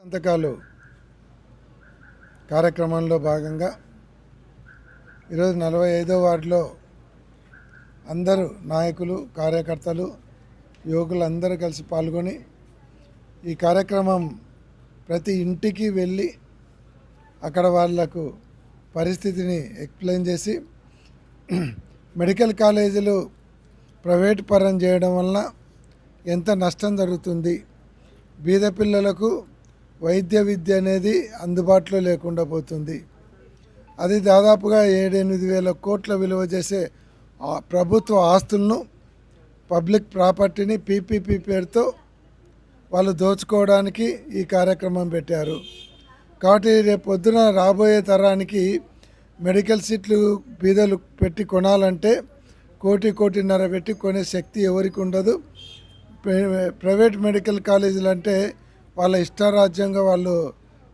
సంతకాలు కార్యక్రమంలో భాగంగా ఈరోజు 45వ వార్డులో అందరూ నాయకులు, కార్యకర్తలు, యువకులు అందరూ కలిసి పాల్గొని ఈ కార్యక్రమం ప్రతి ఇంటికి వెళ్ళి అక్కడ వాళ్లకు పరిస్థితిని ఎక్స్ప్లెయిన్ చేసి మెడికల్ కాలేజీలు ప్రైవేట్ పరం చేయడం వలన ఎంత నష్టం జరుగుతుంది, బీద పిల్లలకు వైద్య విద్య అనేది అందుబాటులో లేకుండా పోతుంది. అది దాదాపుగా 7-8 వేల కోట్ల విలువ చేసే ప్రభుత్వ ఆస్తులను, పబ్లిక్ ప్రాపర్టీని పీపీపీ పేరుతో వాళ్ళు దోచుకోవడానికి ఈ కార్యక్రమం పెట్టారు. కాబట్టి రేపు పొద్దున రాబోయే తరానికి మెడికల్ సీట్లు బీదలు పెట్టి కొనాలంటే కోటిన్నర పెట్టి కొనే శక్తి ఎవరికి ఉండదు. ప్రైవేట్ మెడికల్ కాలేజీలు అంటే వాళ్ళ ఇష్టారాజ్యంగా వాళ్ళు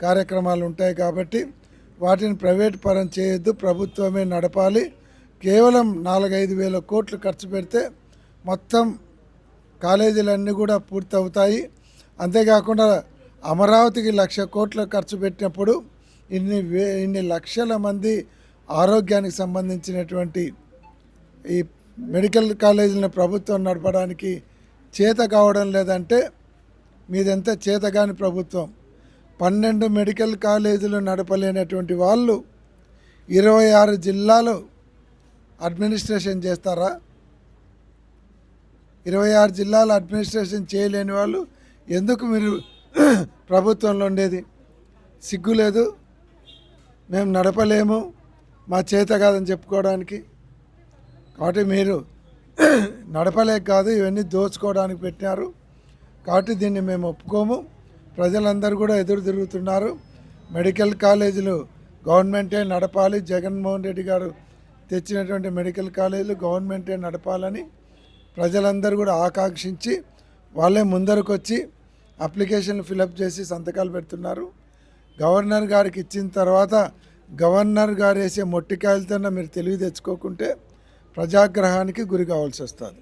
కార్యక్రమాలు ఉంటాయి కాబట్టి వాటిని ప్రైవేట్ పరం చేయొద్దు, ప్రభుత్వమే నడపాలి. కేవలం 4-5 వేల కోట్లు ఖర్చు పెడితే మొత్తం కాలేజీలన్నీ కూడా పూర్తవుతాయి. అంతేకాకుండా అమరావతికి 1,00,000 కోట్లు ఖర్చు పెట్టినప్పుడు ఇన్ని లక్షల మంది ఆరోగ్యానికి సంబంధించినటువంటి ఈ మెడికల్ కాలేజీలను ప్రభుత్వం నడపడానికి చేత కావడం లేదంటే మీదంతా చేతగాని ప్రభుత్వం. 12 మెడికల్ కాలేజీలు నడపలేనటువంటి వాళ్ళు 26 జిల్లాలు అడ్మినిస్ట్రేషన్ చేస్తారా? 26 జిల్లాల అడ్మినిస్ట్రేషన్ చేయలేని వాళ్ళు ఎందుకు మీరు ప్రభుత్వంలో ఉండేది? సిగ్గు లేదు? మేము నడపలేము, మా చేత కాదని చెప్పుకోవడానికి. కాబట్టి మీరు నడపలేక కాదు, ఇవన్నీ దోచుకోవడానికి పెట్టినారు. కాబట్టి దీన్ని మేము ఒప్పుకోము. ప్రజలందరూ కూడా ఎదురు తిరుగుతున్నారు. మెడికల్ కాలేజీలు గవర్నమెంటే నడపాలి, జగన్మోహన్ రెడ్డి గారు తెచ్చినటువంటి మెడికల్ కాలేజీలు గవర్నమెంటే నడపాలని ప్రజలందరూ కూడా ఆకాంక్షించి వాళ్ళే ముందరకు వచ్చి అప్లికేషన్లు ఫిలప్ చేసి సంతకాలు పెడుతున్నారు. గవర్నర్ గారికి ఇచ్చిన తర్వాత గవర్నర్ గారు వేసే మొట్టికాయలతో మీరు తెలివి తెచ్చుకోకుంటే ప్రజాగ్రహానికి గురి కావాల్సి వస్తుంది.